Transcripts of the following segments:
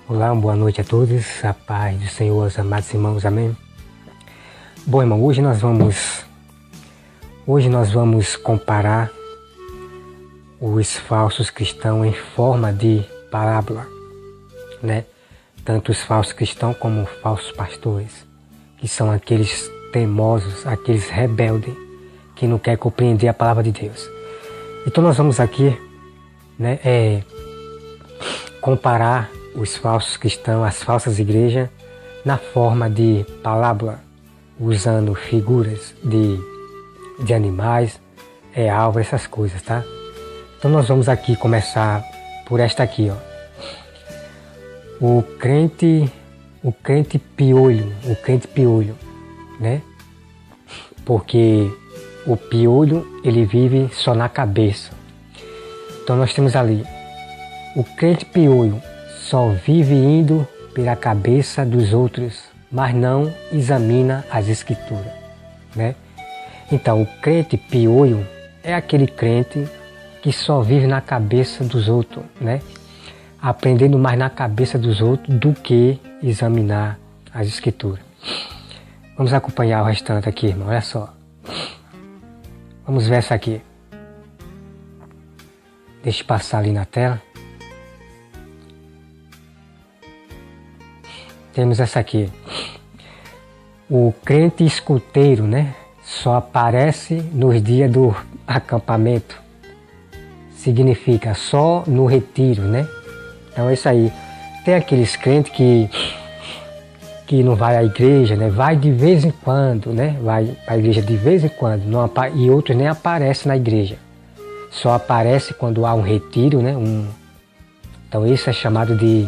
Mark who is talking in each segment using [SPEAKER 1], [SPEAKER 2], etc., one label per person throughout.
[SPEAKER 1] Olá, boa noite a todos, a paz do Senhor, os amados irmãos, amém? Bom, irmão, hoje nós vamos comparar os falsos cristãos em forma de parábola, né? Tanto os falsos cristãos como os falsos pastores, que são aqueles teimosos, aqueles rebeldes, que não querem compreender a palavra de Deus. Então nós vamos aqui, né, comparar os falsos cristãos, as falsas igrejas, na forma de parábola, usando figuras de animais, árvores, essas coisas, tá? Então nós vamos aqui começar por esta aqui, ó. O crente piolho, né? Porque o piolho, ele vive só na cabeça. Então nós temos ali, o crente piolho só vive indo pela cabeça dos outros, mas não examina as escrituras, né? Então, o crente piolho é aquele crente que só vive na cabeça dos outros, né? Aprendendo mais na cabeça dos outros do que examinar as escrituras. Vamos acompanhar o restante aqui, irmão, olha só. Vamos ver essa aqui. Deixa eu passar ali na tela. Temos essa aqui. O crente escoteiro, né? Só aparece nos dias do acampamento. Significa só no retiro, né? Então é isso aí. Tem aqueles crentes que não vai à igreja, né? Vai de vez em quando, né? Vai para a igreja de vez em quando. E outros nem aparecem na igreja. Só aparece quando há um retiro, né? Então isso é chamado de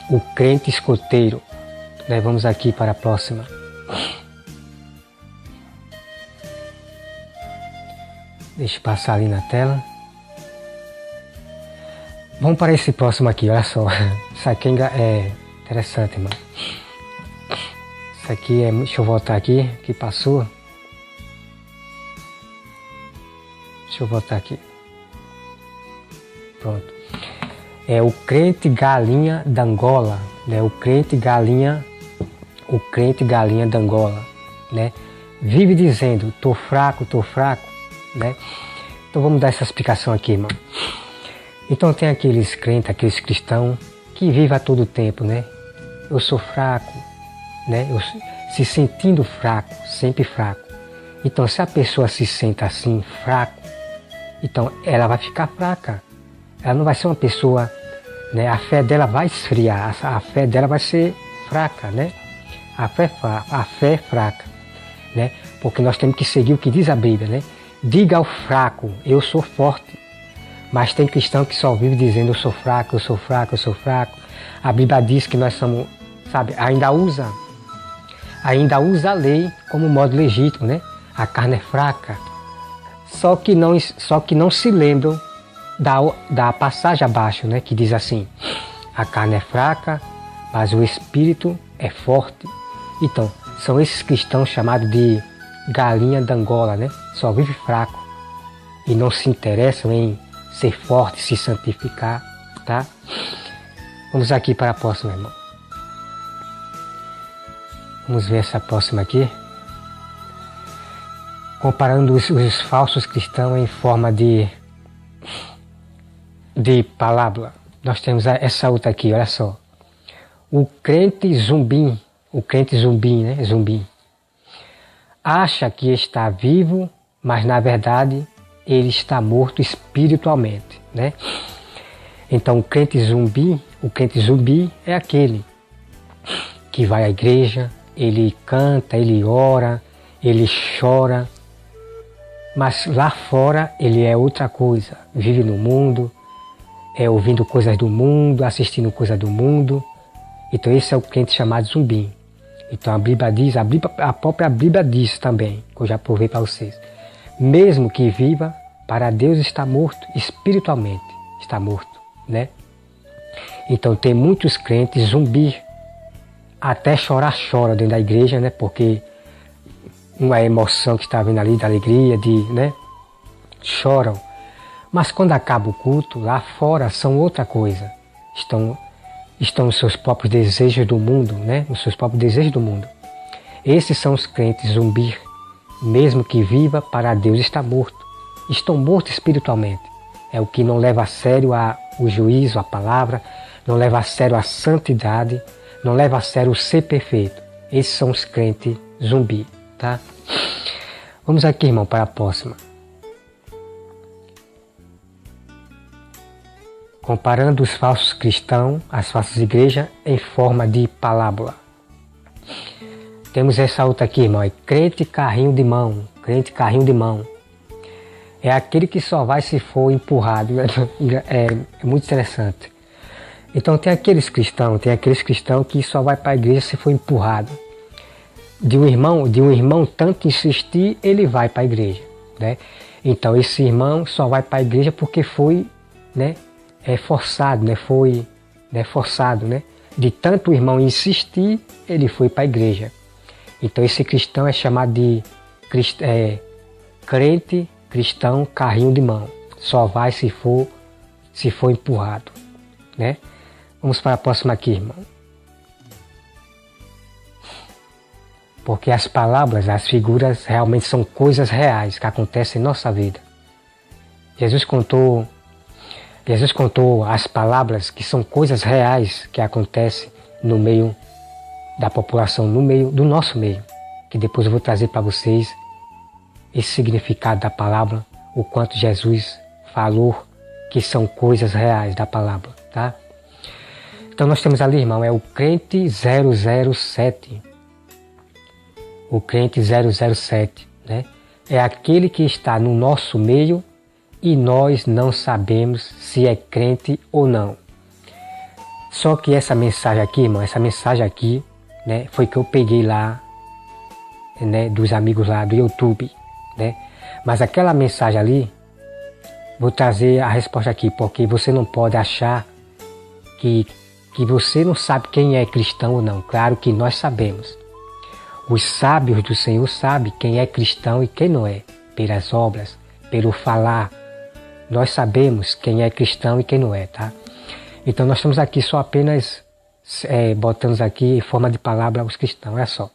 [SPEAKER 1] o crente escoteiro. Vamos aqui para a próxima. Deixa eu passar ali na tela. Vamos para esse próximo aqui, olha só. Isso aqui é interessante, irmão. Isso aqui é... Deixa eu voltar aqui, que passou. Deixa eu voltar aqui. Pronto. É o crente galinha da Angola, né? O crente galinha da Angola, né? Vive dizendo, tô fraco, né? Então vamos dar essa explicação aqui, irmão. Então tem aqueles crentes, aqueles cristãos que vivem a todo tempo, né? Eu sou fraco, né? Se sentindo fraco, sempre fraco. Então se a pessoa se sente assim, fraco, então ela vai ficar fraca. Ela não vai ser uma pessoa, né? A fé dela vai esfriar, a fé dela vai ser fraca, né? A fé é fraca, né? Porque nós temos que seguir o que diz a Bíblia, né? Diga ao fraco, eu sou forte. Mas tem cristão que só vive dizendo eu sou fraco. A Bíblia diz que nós somos, sabe, ainda usa a lei como modo legítimo, né? A carne é fraca. Só que não se lembram da passagem abaixo, né, que diz assim, a carne é fraca, mas o espírito é forte. Então, são esses cristãos chamados de galinha da Angola, né? Só vive fraco e não se interessam em ser forte, se santificar, tá? Vamos aqui para a próxima, irmão. Vamos ver essa próxima aqui. Comparando os falsos cristãos em forma de parábola. Nós temos essa outra aqui, olha só. O crente zumbi, né? Zumbi. Acha que está vivo, mas na verdade ele está morto espiritualmente, né? Então o crente zumbi é aquele que vai à igreja, ele canta, ele ora, ele chora, mas lá fora ele é outra coisa, vive no mundo, ouvindo coisas do mundo, assistindo coisas do mundo. Então esse é o crente chamado zumbi. Então a Bíblia diz, a própria Bíblia diz também, que eu já provei para vocês, mesmo que viva, para Deus está morto, espiritualmente está morto, né? Então tem muitos crentes zumbi, até chora dentro da igreja, né? Porque uma emoção que está vindo ali, da alegria, né? Choram. Mas quando acaba o culto, lá fora são outra coisa. estão nos seus próprios desejos do mundo, né? Nos seus próprios desejos do mundo. Esses são os crentes zumbi, mesmo que viva, para Deus está morto. Estão mortos espiritualmente. É o que não leva a sério o juízo, a palavra, não leva a sério a santidade, não leva a sério o ser perfeito. Esses são os crentes zumbi, tá? Vamos aqui, irmão, para a próxima. Comparando os falsos cristãos, as falsas igrejas, em forma de parábola. Temos essa outra aqui, irmão, é crente carrinho de mão. Crente carrinho de mão. É aquele que só vai se for empurrado. É muito interessante. Então tem aqueles cristãos que só vai para a igreja se for empurrado. De um irmão tanto insistir, ele vai para a igreja, né? Então esse irmão só vai para a igreja porque foi, né, forçado, né? Foi, né, forçado, né? De tanto o irmão insistir, ele foi para a igreja. Então esse cristão é chamado de crente cristão carrinho de mão. Só vai se for empurrado, né? Vamos para a próxima aqui, irmão. Porque as palavras, as figuras realmente são coisas reais que acontecem em nossa vida. Jesus contou as palavras que são coisas reais que acontecem no meio da população, no meio do nosso meio. Que depois eu vou trazer para vocês esse significado da palavra, o quanto Jesus falou que são coisas reais da palavra, tá? Então nós temos ali, irmão, é o crente 007. O crente 007, né? É aquele que está no nosso meio e nós não sabemos se é crente ou não. Só que essa mensagem aqui, irmão, né, foi que eu peguei lá, né, dos amigos lá do YouTube, né? Mas aquela mensagem ali, vou trazer a resposta aqui, porque você não pode achar que você não sabe quem é cristão ou não. Claro que nós sabemos. Os sábios do Senhor sabem quem é cristão e quem não é, pelas obras, pelo falar. Nós sabemos quem é cristão e quem não é, tá? Então nós estamos aqui só apenas botamos aqui em forma de palavra os cristãos, é só.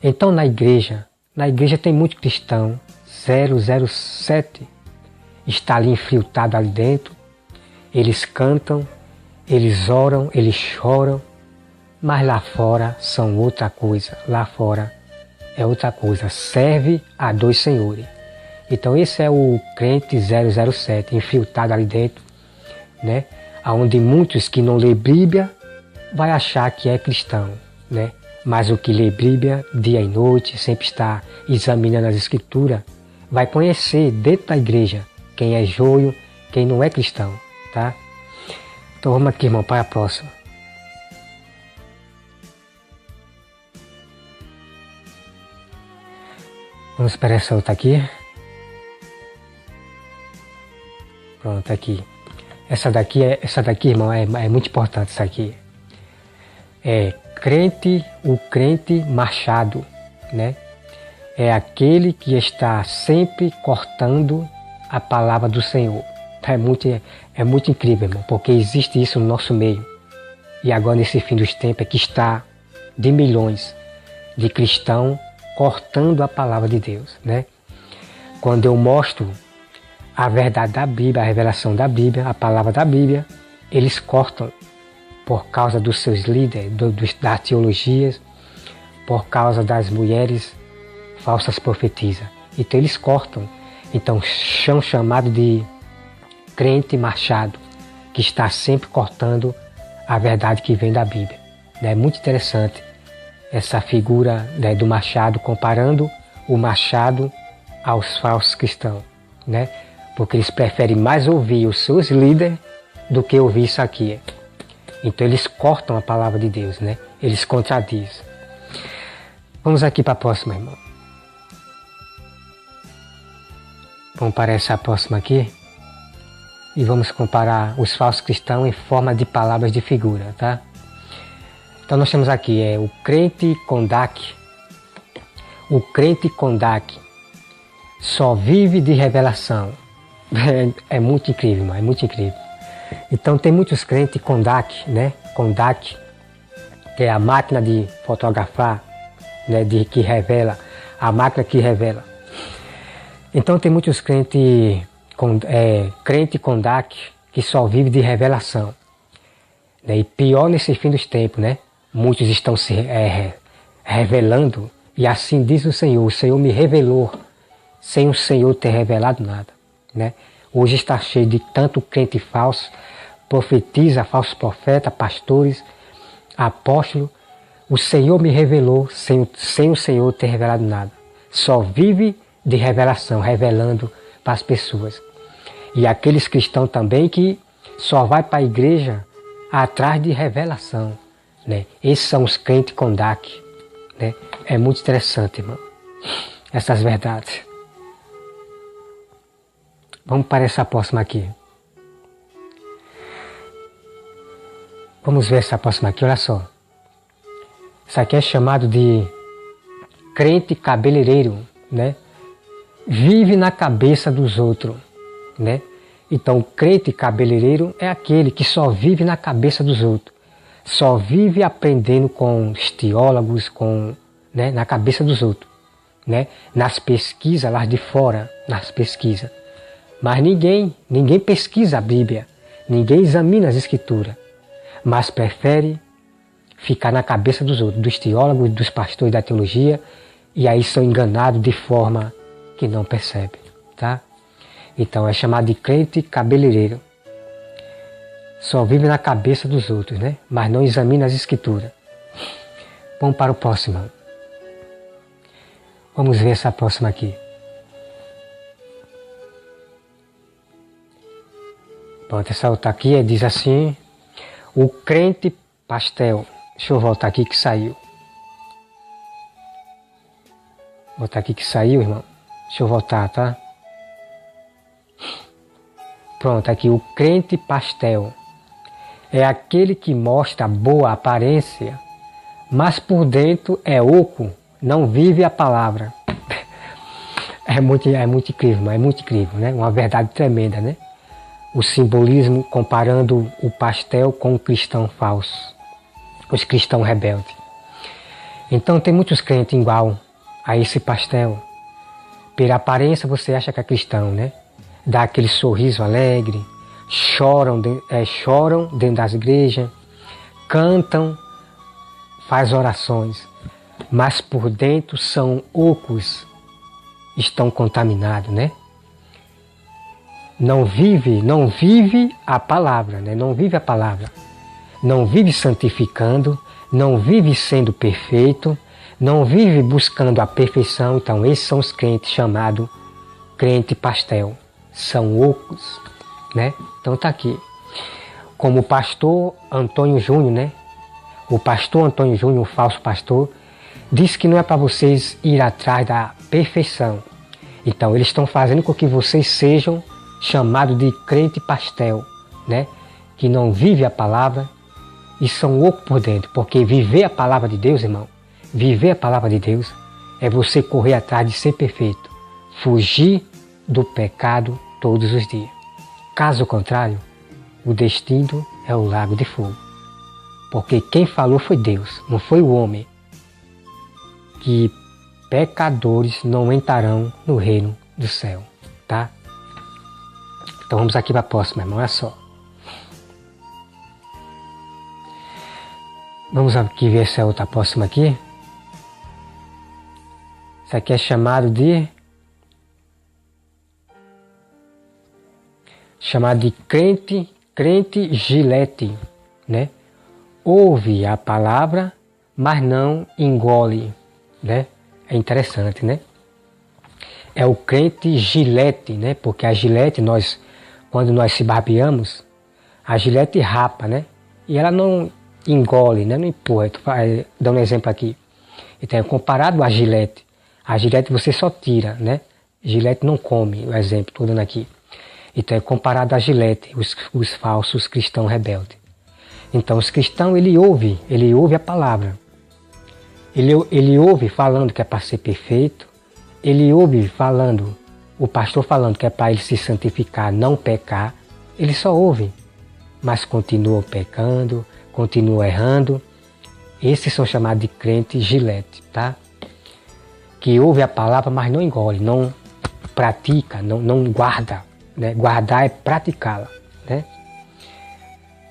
[SPEAKER 1] Então na igreja tem muito cristão, 007, está ali infiltrado ali dentro, eles cantam, eles oram, eles choram, mas lá fora são outra coisa, lá fora é outra coisa, serve a dois senhores. Então esse é o crente 007, infiltrado ali dentro, né? Onde muitos que não lê Bíblia vai achar que é cristão, né? Mas o que lê Bíblia dia e noite, sempre está examinando as escrituras, vai conhecer dentro da igreja quem é joio, quem não é cristão, tá? Então vamos aqui, irmão, para a próxima. Vamos para essa outra aqui. Pronto, aqui. Essa daqui, irmão, é muito importante isso aqui. É o crente machado, né? É aquele que está sempre cortando a palavra do Senhor. É muito incrível, irmão, porque existe isso no nosso meio. E agora, nesse fim dos tempos, é que está de milhões de cristãos cortando a palavra de Deus, né? Quando eu mostro a verdade da Bíblia, a revelação da Bíblia, a palavra da Bíblia, eles cortam por causa dos seus líderes, das teologias, por causa das mulheres falsas profetisas. Então eles cortam. Então são chamados de crente machado, que está sempre cortando a verdade que vem da Bíblia. É muito interessante essa figura, né, do machado, comparando o machado aos falsos cristãos, né? Porque eles preferem mais ouvir os seus líderes do que ouvir isso aqui. Então eles cortam a palavra de Deus, né? Eles contradizem. Vamos aqui para a próxima, irmão. Vamos para essa próxima aqui. E vamos comparar os falsos cristãos em forma de palavras de figura, tá? Então nós temos aqui o crente Kondak. O crente Kondak só vive de revelação. É muito incrível, irmão, é muito incrível. Então tem muitos crentes Kodak, né? Kodak, que é a máquina de fotografar, né? Que revela, a máquina que revela. Então tem muitos crente Kodak que só vive de revelação, né? E pior nesse fim dos tempos, né? Muitos estão se revelando, e assim diz o Senhor me revelou, sem o Senhor ter revelado nada, né? Hoje está cheio de tanto crente falso, profetiza, falsos profetas, pastores, apóstolos. O Senhor me revelou sem o Senhor ter revelado nada. Só vive de revelação, revelando para as pessoas. E aqueles cristãos também que só vai para a igreja atrás de revelação, né? Esses são os crentes Kodak, né? É muito interessante, irmão, essas verdades. Vamos para essa próxima aqui. Vamos ver essa próxima aqui, olha só. Isso aqui é chamado de crente cabeleireiro, né? Vive na cabeça dos outros, né? Então, o crente cabeleireiro é aquele que só vive na cabeça dos outros. Só vive aprendendo com os teólogos, né, na cabeça dos outros, né? Nas pesquisas lá de fora, nas pesquisas. Mas ninguém pesquisa a Bíblia, ninguém examina as Escrituras, mas prefere ficar na cabeça dos outros, dos teólogos, dos pastores da teologia, e aí são enganados de forma que não percebem, tá? Então é chamado de crente cabeleireiro. Só vive na cabeça dos outros, né? Mas não examina as Escrituras. Vamos para o próximo. Vamos ver essa próxima aqui. Pronto, essa outra aqui diz assim: o crente pastel. Deixa eu voltar aqui que saiu. Vou voltar aqui que saiu, irmão. Deixa eu voltar, tá? Pronto, aqui o crente pastel. É aquele que mostra boa aparência, mas por dentro é oco, não vive a palavra. É muito incrível, né? Uma verdade tremenda, né? O simbolismo comparando o pastel com o cristão falso, os cristãos rebeldes. Então tem muitos crentes igual a esse pastel. Pela aparência você acha que é cristão, né? Dá aquele sorriso alegre, choram dentro das igrejas, cantam, faz orações, mas por dentro são ocos, estão contaminados, né? Não vive a palavra, né? Não vive a palavra, não vive santificando, não vive sendo perfeito, não vive buscando a perfeição. Então esses são os crentes chamados crente pastel, são ocos, né? Então tá aqui, como o pastor Antônio Júnior, né? O pastor Antônio Júnior, um falso pastor, disse que não é para vocês ir atrás da perfeição. Então eles estão fazendo com que vocês sejam chamados de crente pastel, né? Que não vive a palavra e são ocos por dentro, porque viver a palavra de Deus, irmão, viver a palavra de Deus é você correr atrás de ser perfeito, fugir do pecado todos os dias. Caso contrário, o destino é o lago de fogo. Porque quem falou foi Deus, não foi o homem. Que pecadores não entrarão no reino do céu, tá? Então vamos aqui para a próxima, irmão, olha só. Vamos aqui ver essa outra próxima aqui. Isso aqui é chamado de crente gilete, né? Ouve a palavra, mas não engole, né? É interessante, né? É o crente gilete, né? Porque a gilete, quando nós se barbeamos, a gilete rapa, né? E ela não engole, né? Não empurra. Dá um exemplo aqui. Então é comparado à gilete. A gilete você só tira, né? Gilete não come, o exemplo, estou dando aqui. Então é comparado à gilete, os falsos cristãos rebeldes. Então os cristãos, ele ouve a palavra. Ele ouve falando que é para ser perfeito. Ele ouve falando, o pastor falando que é para ele se santificar, não pecar. Ele só ouve. mas continuam pecando, continuam errando. Esses são chamados de crente gilete, tá? Que ouve a palavra, mas não engole, não pratica, não guarda, né? Guardar é praticá-la, né?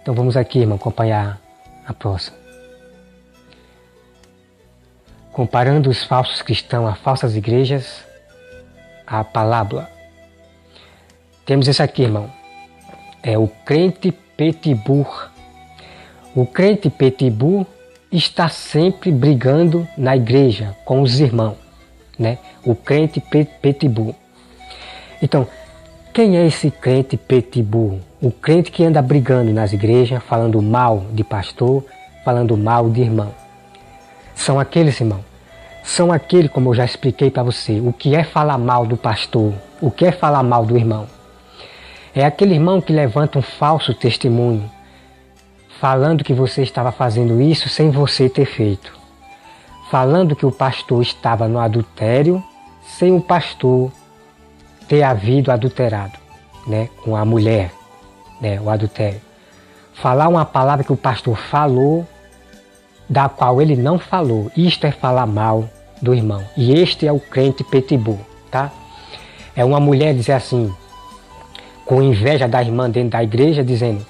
[SPEAKER 1] Então vamos aqui, irmão, acompanhar a próxima. Comparando os falsos cristãos a falsas igrejas, a parábola. Temos esse aqui, irmão. É o crente petibur. O crente petibur está sempre brigando na igreja com os irmãos, né? O crente petibur. Então, quem é esse crente petibur? O crente que anda brigando nas igrejas, falando mal de pastor, falando mal de irmão. São aqueles, irmão, são aqueles, como eu já expliquei para você, o que é falar mal do pastor, o que é falar mal do irmão. É aquele irmão que levanta um falso testemunho, falando que você estava fazendo isso sem você ter feito. Falando que o pastor estava no adultério, sem o pastor ter havido adulterado, né, com a mulher, né, o adultério. Falar uma palavra que o pastor falou, da qual ele não falou. Isto é falar mal do irmão. E este é o crente petibur, tá? É uma mulher dizer assim, com inveja da irmã dentro da igreja, dizendo,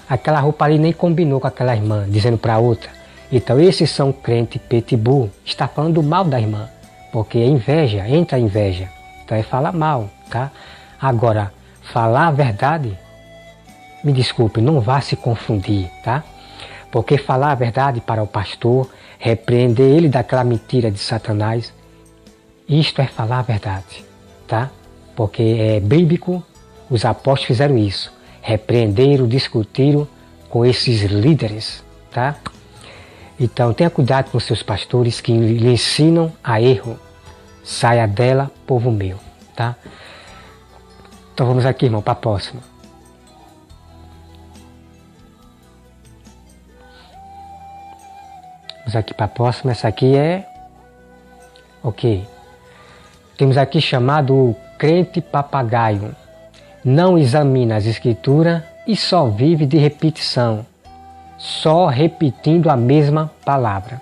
[SPEAKER 1] aquela roupa ali nem combinou com aquela irmã, dizendo para outra. Então esses são crente petibur, está falando mal da irmã, porque é inveja, entra a inveja. Então é falar mal, tá? Agora, falar a verdade, me desculpe, não vá se confundir, tá? Porque falar a verdade para o pastor, repreender ele daquela mentira de Satanás, isto é falar a verdade, tá? Porque é bíblico, os apóstolos fizeram isso, repreenderam, discutiram com esses líderes, tá? Então tenha cuidado com seus pastores que lhe ensinam a erro. Saia dela, povo meu, tá? Então vamos aqui, irmão, para a próxima. Vamos aqui para a próxima. Essa aqui é... Ok. Temos aqui chamado crente papagaio. Não examina as escrituras e só vive de repetição. Só repetindo a mesma palavra.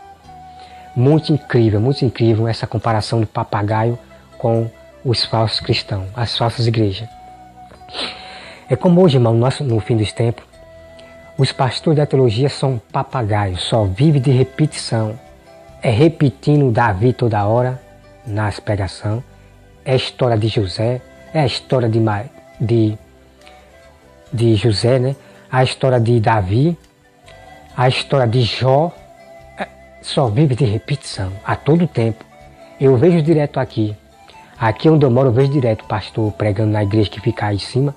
[SPEAKER 1] Muito incrível essa comparação do papagaio com os falsos cristãos, as falsas igrejas. É como hoje, irmão, no fim dos tempos, os pastores da teologia são papagaios, só vivem de repetição. É repetindo Davi toda hora nas pregações. É a história de José, é a história de José, né? A história de Davi, a história de Jó. Só vive de repetição, a todo tempo. Eu vejo direto aqui onde eu moro, eu vejo direto o pastor pregando na igreja que fica aí em cima,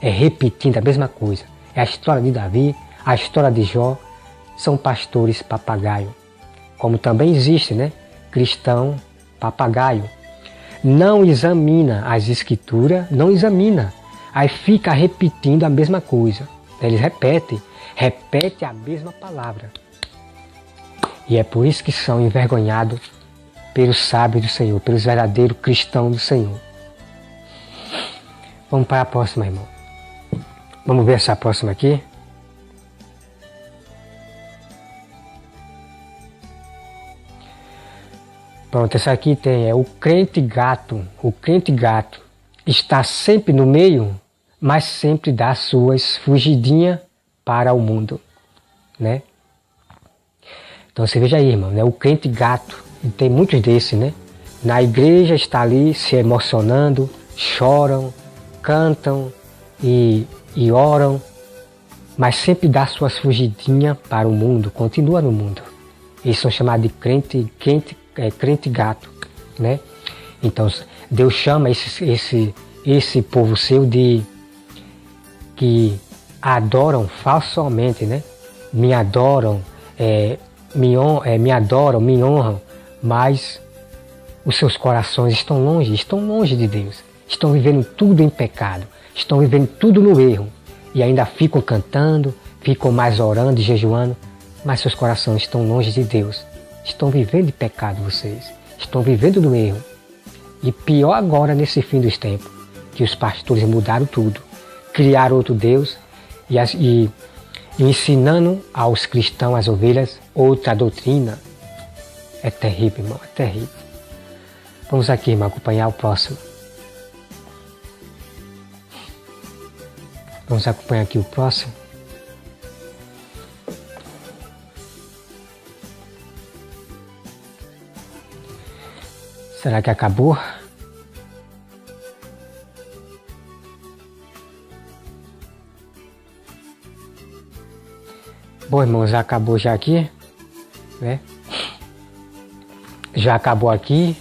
[SPEAKER 1] é repetindo a mesma coisa. É a história de Davi, a história de Jó, são pastores papagaio. Como também existe, né? Cristão papagaio. Não examina as escrituras, não examina. Aí fica repetindo a mesma coisa. Eles repetem a mesma palavra. E é por isso que são envergonhados pelos sábios do Senhor, pelos verdadeiros cristãos do Senhor. Vamos para a próxima, irmão. Vamos ver essa próxima aqui. Pronto, essa aqui tem o crente gato. O crente gato está sempre no meio, mas sempre dá suas fugidinhas para o mundo, né? Então você veja aí, irmão, né? O crente gato, tem muitos desses, né? Na igreja está ali se emocionando, choram, cantam e oram, mas sempre dá suas fugidinhas para o mundo, continua no mundo. Eles são chamados de crente gato, né? Então Deus chama esse povo seu de que adoram falsamente, né? Me adoram, me adoram, me honram, mas os seus corações estão longe de Deus. Estão vivendo tudo em pecado, estão vivendo tudo no erro. E ainda ficam cantando, ficam mais orando e jejuando, mas seus corações estão longe de Deus. Estão vivendo de pecado vocês, estão vivendo no erro. E pior agora nesse fim dos tempos, que os pastores mudaram tudo, criaram outro Deus ensinando aos cristãos, às ovelhas, outra doutrina. É terrível, irmão, é terrível. Vamos aqui, irmão, acompanhar o próximo. Vamos acompanhar aqui o próximo. Será que acabou? Bom, irmãos, já acabou já aqui, né? Já acabou aqui,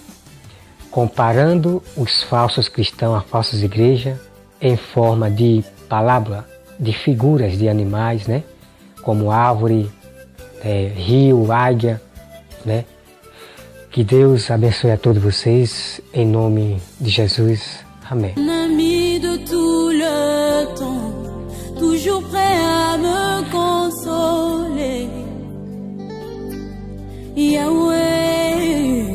[SPEAKER 1] comparando os falsos cristãos, as falsas igrejas, em forma de palavra, de figuras de animais, né? Como árvore, rio, águia, né? Que Deus abençoe a todos vocês, em nome de Jesus. Amém.
[SPEAKER 2] Ami de tout le temps, toujours prêt à me consoler. Yahweh,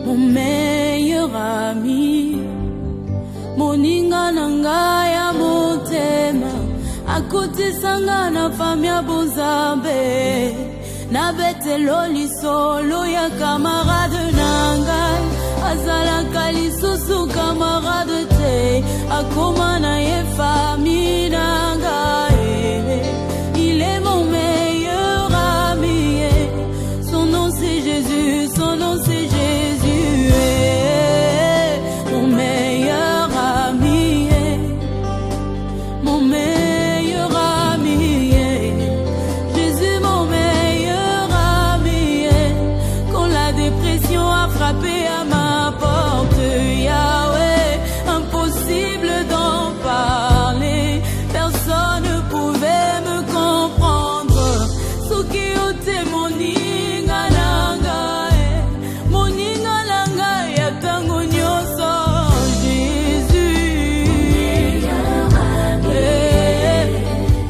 [SPEAKER 2] mon meilleur ami, moninga nanga ya motema, akuti sanga na famia bozambe. Na betelo lisolo ya camarade nangai, azalaka lisusu camarade te, akoma na ye famille nangai. Il est mon meilleur ami, son nom c'est Jésus, son nom c'est Jésus. Mon meilleur ami, mon meilleur ami, Jésus mon meilleur ami. Quand la dépression a frappé à ma porte, Yahweh, impossible d'en parler, personne ne pouvait me comprendre. Suki ote moninga nanga, moninga nanga ya tango nyoso, Jésus.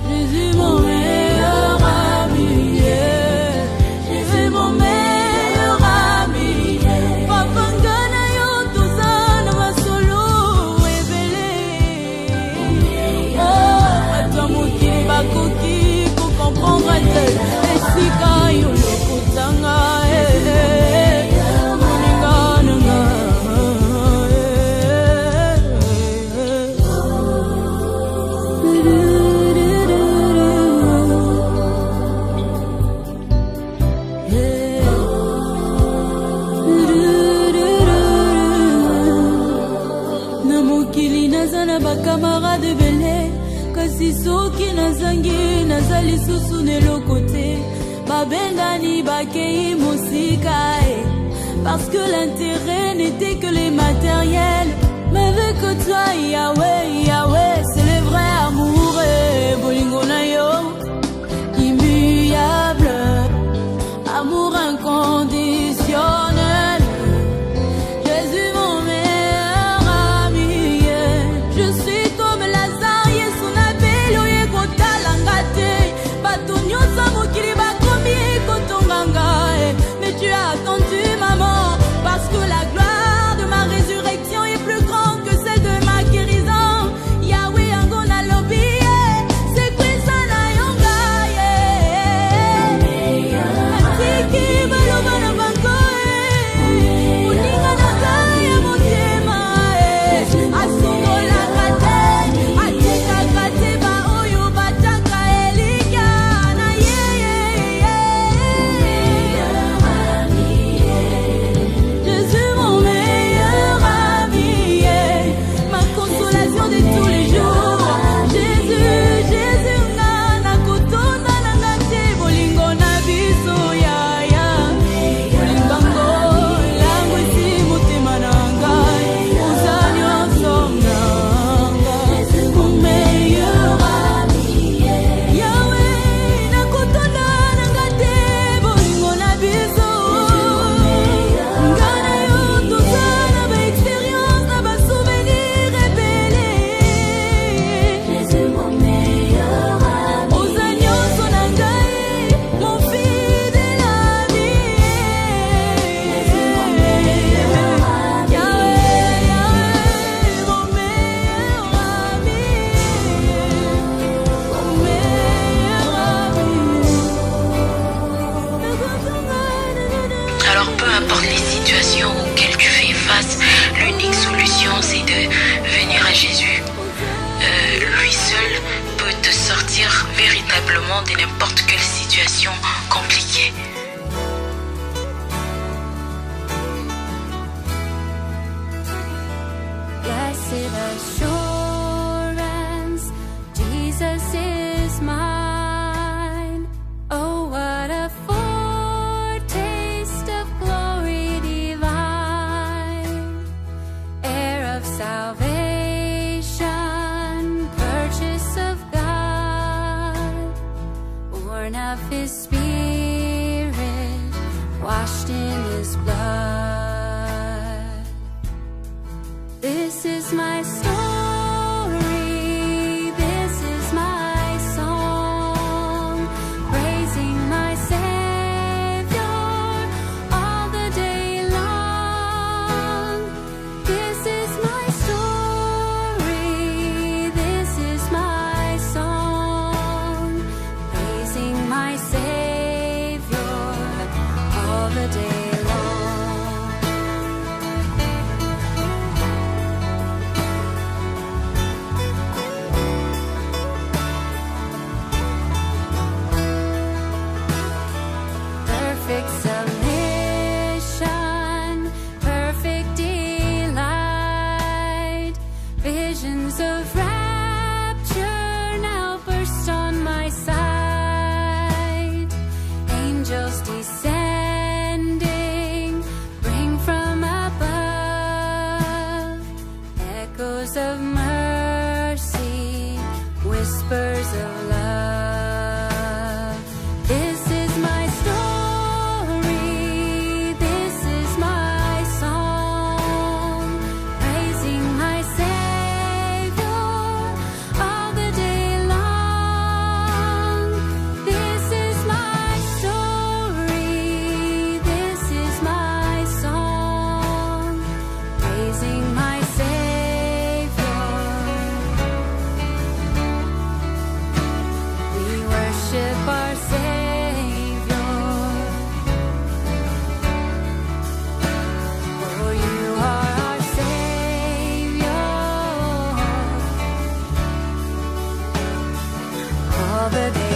[SPEAKER 2] Jésus mon meilleur ami, Jésus mon meilleur ami. Papa ngana yo tozana masolo révélé. Oh, attends mokili bakoki pour comprendre te. Esika yo lokotanga, moninga nanga. Na mokili naza na bacamarade ebele, kasi soki nazangi naza lisusu na eloko te. Babengani bakei mosika, parce que l'intérêt n'était que les matériels. Mais avec toi Yahweh, Yahweh, c'est le vrai amour. Bolingo na yo immuable, amour inconditionnel. Jésus mon meilleur ami, je suis comme Lazare, son appel oye kotalanga te. Bato nyonso mokili bakomi kotonganga, mais tu as attendu maman, parce que la gloire de ma résurrection est
[SPEAKER 3] simplement de n'importe quelle situation compliquée.
[SPEAKER 2] Blessed assurance, Jesus is mine. Oh, what a foretaste of glory divine, heir of salvation, purchase of God, born of His Spirit, washed in His blood. This is my story, this is my song, praising my Savior all the day long. This is my story, this is my song, praising my Savior all the day long. Perfect submission, perfect delight, visions of rapture now burst on my sight. Angels descending, bring from above echoes of mercy, whispers of love. This is my story, this is my song, praising my Savior all the day long. This is my story, this is my song, praising my Savior. We worship our Savior. Oh, you are our Savior all the day